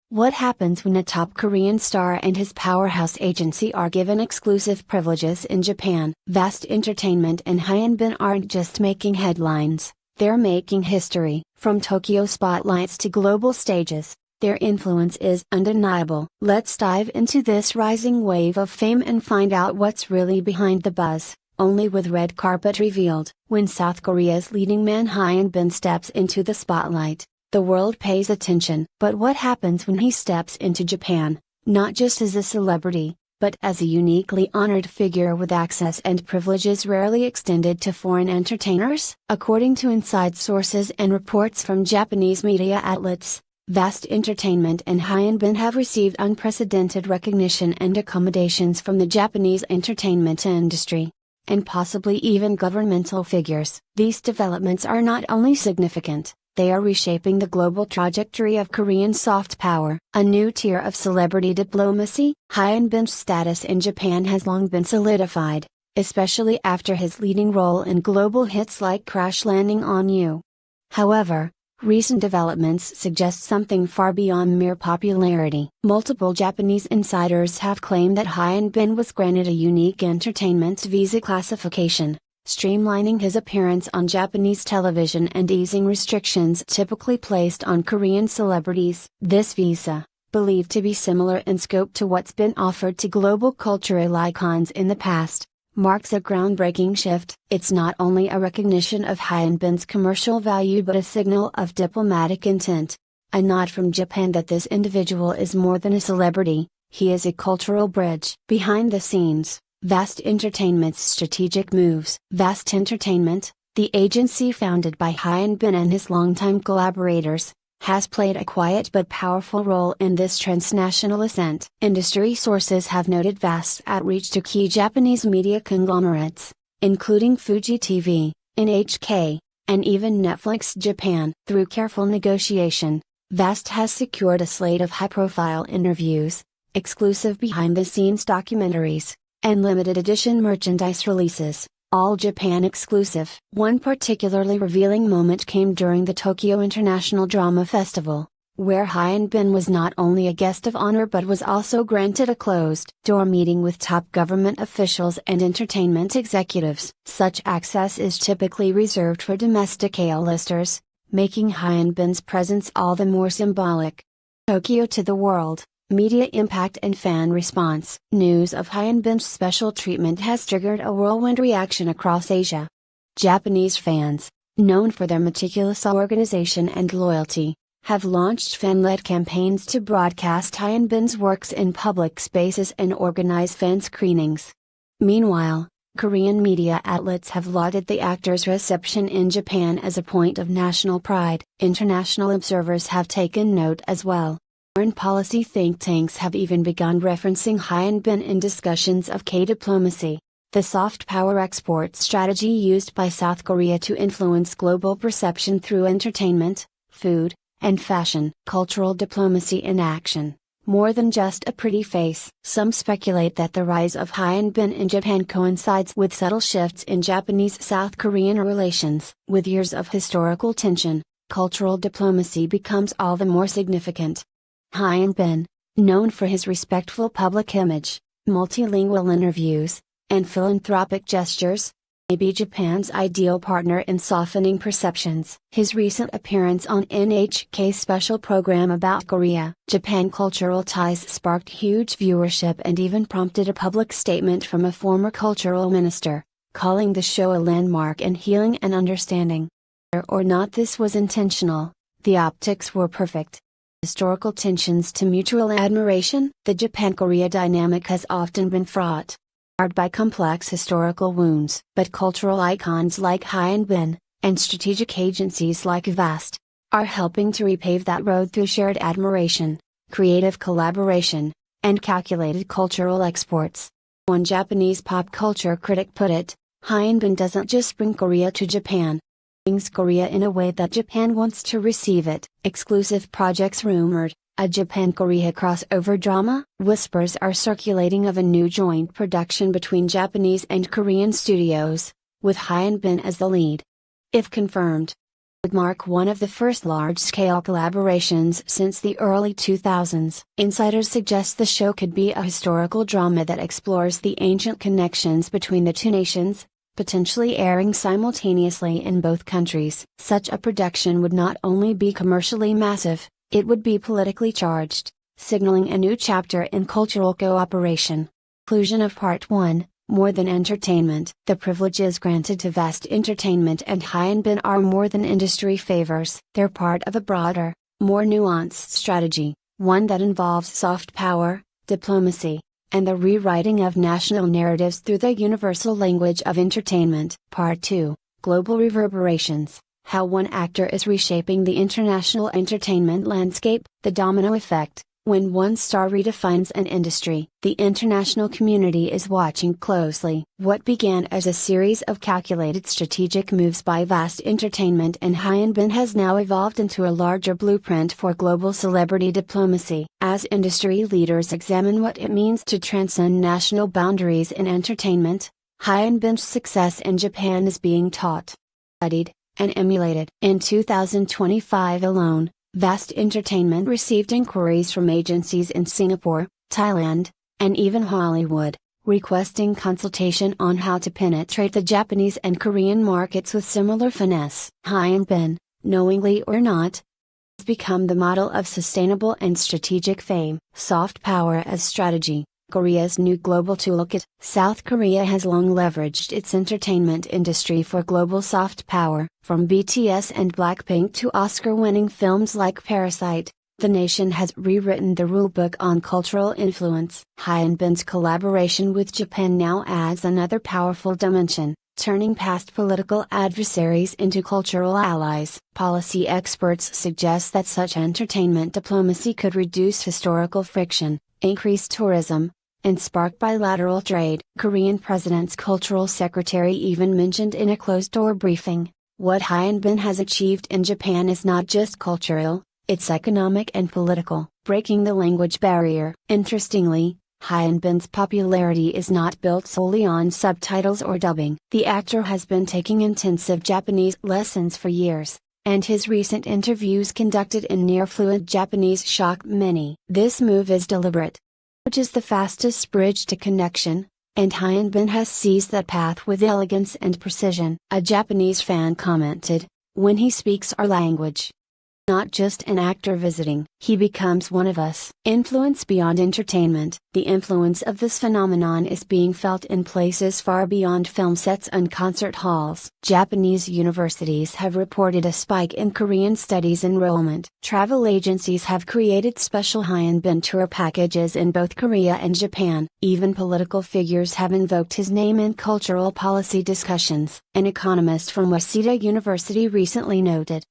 What happens when a top Korean star and his powerhouse agency are given exclusive privileges in Japan? Vast Entertainment and Hyun aren't just making headlines, they're making history. From Tokyo spotlights to global stages, their influence is undeniable. Let's dive into this rising wave of fame and find out what's really behind the buzz. Only with red carpet revealed. When South Korea's leading man Hyun steps into the spotlight, the world pays attention. But what happens when he steps into Japan, not just as a celebrity, but as a uniquely honored figure with access and privileges rarely extended to foreign entertainers? According to inside sources and reports from Japanese media outlets, Vast Entertainment and Hyun have received unprecedented recognition and accommodations from the Japanese entertainment industry, and possibly even governmental figures. These developments are not only significant, they are reshaping the global trajectory of Korean soft power. A new tier of celebrity diplomacy. Hyun's status in Japan has long been solidified, especially after his leading role in global hits like Crash Landing on You. However, recent developments suggest something far beyond mere popularity. Multiple Japanese insiders have claimed that Hyun was granted a unique entertainment visa classification, streamlining his appearance on Japanese television and easing restrictions typically placed on Korean celebrities. This visa, believed to be similar in scope to what's been offered to global cultural icons in the past, marks a groundbreaking shift. It's not only a recognition of Hyun's commercial value but a signal of diplomatic intent, a nod from Japan that this individual is more than a celebrity, he is a cultural bridge. Behind the scenes, Vast Entertainment's strategic moves. Vast Entertainment, the agency founded by Hyun and his longtime collaborators, has played a quiet but powerful role in this transnational ascent. Industry sources have noted Vast's outreach to key Japanese media conglomerates, including Fuji TV, NHK, and even Netflix Japan. Through careful negotiation, Vast has secured a slate of high-profile interviews, exclusive behind-the-scenes documentaries, and limited edition merchandise releases, all Japan exclusive. One particularly revealing moment came during the Tokyo International Drama Festival, where Hyun was not only a guest of honor but was also granted a closed-door meeting with top government officials and entertainment executives. Such access is typically reserved for domestic A-listers, making Hyun's presence all the more symbolic. Tokyo to the world. Media impact and fan response. News of Hyun's special treatment has triggered a whirlwind reaction across Asia. Japanese fans, known for their meticulous organization and loyalty, have launched fan-led campaigns to broadcast Hyun's works in public spaces and organize fan screenings. Meanwhile, Korean media outlets have lauded the actor's reception in Japan as a point of national pride. International observers have taken note as well. Foreign policy think tanks have even begun referencing Hyun in discussions of K-diplomacy, the soft power export strategy used by South Korea to influence global perception through entertainment, food, and fashion. Cultural diplomacy in action, more than just a pretty face. Some speculate that the rise of Hyun in Japan coincides with subtle shifts in Japanese-South Korean relations. With years of historical tension, cultural diplomacy becomes all the more significant. Hyun, known for his respectful public image, multilingual interviews, and philanthropic gestures, may be Japan's ideal partner in softening perceptions. His recent appearance on NHK's special program about Korea, Japan cultural ties sparked huge viewership and even prompted a public statement from a former cultural minister, calling the show a landmark in healing and understanding. Whether or not this was intentional, the optics were perfect. Historical tensions to mutual admiration. The Japan-Korea dynamic has often been fraught, marred by complex historical wounds. But cultural icons like Hyun and strategic agencies like Vast are helping to repave that road through shared admiration, creative collaboration, and calculated cultural exports. One Japanese pop culture critic put it, Hyun doesn't just bring Korea to Japan, brings Korea in a way that Japan wants to receive it. Exclusive projects rumored. A Japan-Korea crossover drama. Whispers are circulating of a new joint production between Japanese and Korean studios, with Hyun as the lead. If confirmed, would mark one of the first large-scale collaborations since the early 2000s. Insiders suggest the show could be a historical drama that explores the ancient connections between the two nations, potentially airing simultaneously in both countries. Such a production would not only be commercially massive, it would be politically charged, signaling a new chapter in cultural cooperation. Conclusion of Part 1. More than entertainment. The privileges granted to Vast Entertainment and Hyun Bin are more than industry favors. They're part of a broader, more nuanced strategy, one that involves soft power, diplomacy, and the rewriting of national narratives through the universal language of entertainment. Part 2. Global reverberations. How one actor is reshaping the international entertainment landscape. The domino effect. When one star redefines an industry, the international community is watching closely. What began as a series of calculated strategic moves by Vast Entertainment and Hyun Bin has now evolved into a larger blueprint for global celebrity diplomacy. As industry leaders examine what it means to transcend national boundaries in entertainment, Hyun Bin's success in Japan is being taught, studied, and emulated. In 2025 alone, Vast Entertainment received inquiries from agencies in Singapore, Thailand, and even Hollywood, requesting consultation on how to penetrate the Japanese and Korean markets with similar finesse. Hyun Bin, knowingly or not, has become the model of sustainable and strategic fame. Soft power as strategy. Korea's new global toolkit. South Korea has long leveraged its entertainment industry for global soft power. From BTS and Blackpink to Oscar-winning films like Parasite, the nation has rewritten the rulebook on cultural influence. Hyun Bin's collaboration with Japan now adds another powerful dimension, turning past political adversaries into cultural allies. Policy experts suggest that such entertainment diplomacy could reduce historical friction, increase tourism, and spark bilateral trade. Korean President's cultural secretary even mentioned in a closed-door briefing, what Hyun Bin has achieved in Japan is not just cultural, it's economic and political. Breaking the language barrier. Interestingly, Hyun Bin's popularity is not built solely on subtitles or dubbing. The actor has been taking intensive Japanese lessons for years, and his recent interviews conducted in near-fluent Japanese shock many. This move is deliberate, which is the fastest bridge to connection, and Hyun Bin has seized that path with elegance and precision. A Japanese fan commented, "When he speaks our language, not just an actor visiting, he becomes one of us." Influence beyond entertainment. The influence of this phenomenon is being felt in places far beyond film sets and concert halls. Japanese universities have reported a spike in Korean studies enrollment. Travel agencies have created special Hyun Bin tour packages in both Korea and Japan. Even political figures have invoked his name in cultural policy discussions. An economist from Waseda University recently noted,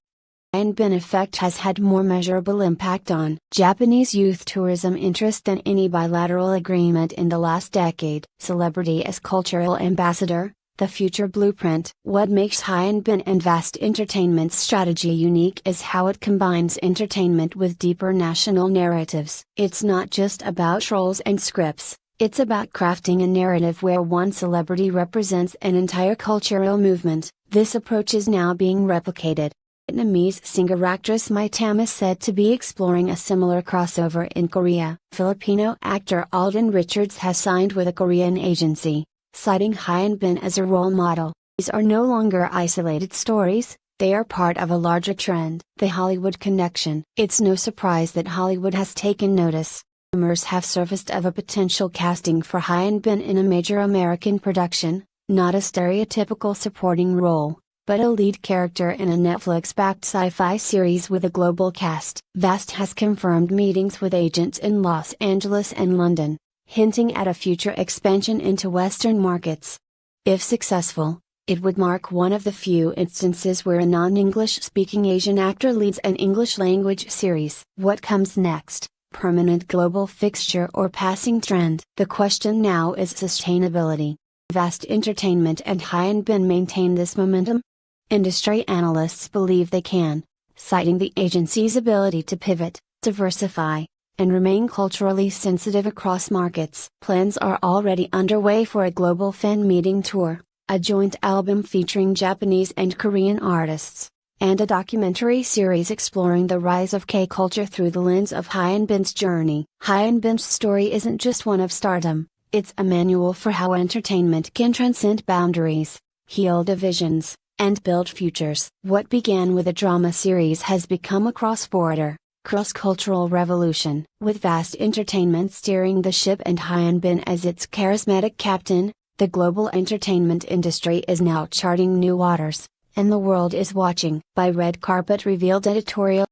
Hyun Bin effect has had more measurable impact on Japanese youth tourism interest than any bilateral agreement in the last decade. Celebrity as cultural ambassador, the future blueprint. What makes Hyun Bin and Vast Entertainment's strategy unique is how it combines entertainment with deeper national narratives. It's not just about roles and scripts, it's about crafting a narrative where one celebrity represents an entire cultural movement. This approach is now being replicated. Vietnamese singer-actress Mai Tam is said to be exploring a similar crossover in Korea. Filipino actor Alden Richards has signed with a Korean agency, citing Hyun Bin as a role model. These are no longer isolated stories, they are part of a larger trend. The Hollywood connection. It's no surprise that Hollywood has taken notice. Rumors have surfaced of a potential casting for Hyun Bin in a major American production, not a stereotypical supporting role, but a lead character in a Netflix-backed sci-fi series with a global cast. Vast has confirmed meetings with agents in Los Angeles and London, hinting at a future expansion into Western markets. If successful, it would mark one of the few instances where a non-English-speaking Asian actor leads an English-language series. What comes next? Permanent global fixture or passing trend? The question now is sustainability. Vast Entertainment and Hyun Bin maintain this momentum? Industry analysts believe they can, citing the agency's ability to pivot, diversify, and remain culturally sensitive across markets. Plans are already underway for a global fan meeting tour, a joint album featuring Japanese and Korean artists, and a documentary series exploring the rise of K-culture through the lens of Hyun Bin's journey. Hyun Bin's story isn't just one of stardom, it's a manual for how entertainment can transcend boundaries, heal divisions, and build futures. What began with a drama series has become a cross-border, cross-cultural revolution. With Vast Entertainment steering the ship and Hyun Bin as its charismatic captain, the global entertainment industry is now charting new waters, and the world is watching. By Red Carpet Revealed editorial.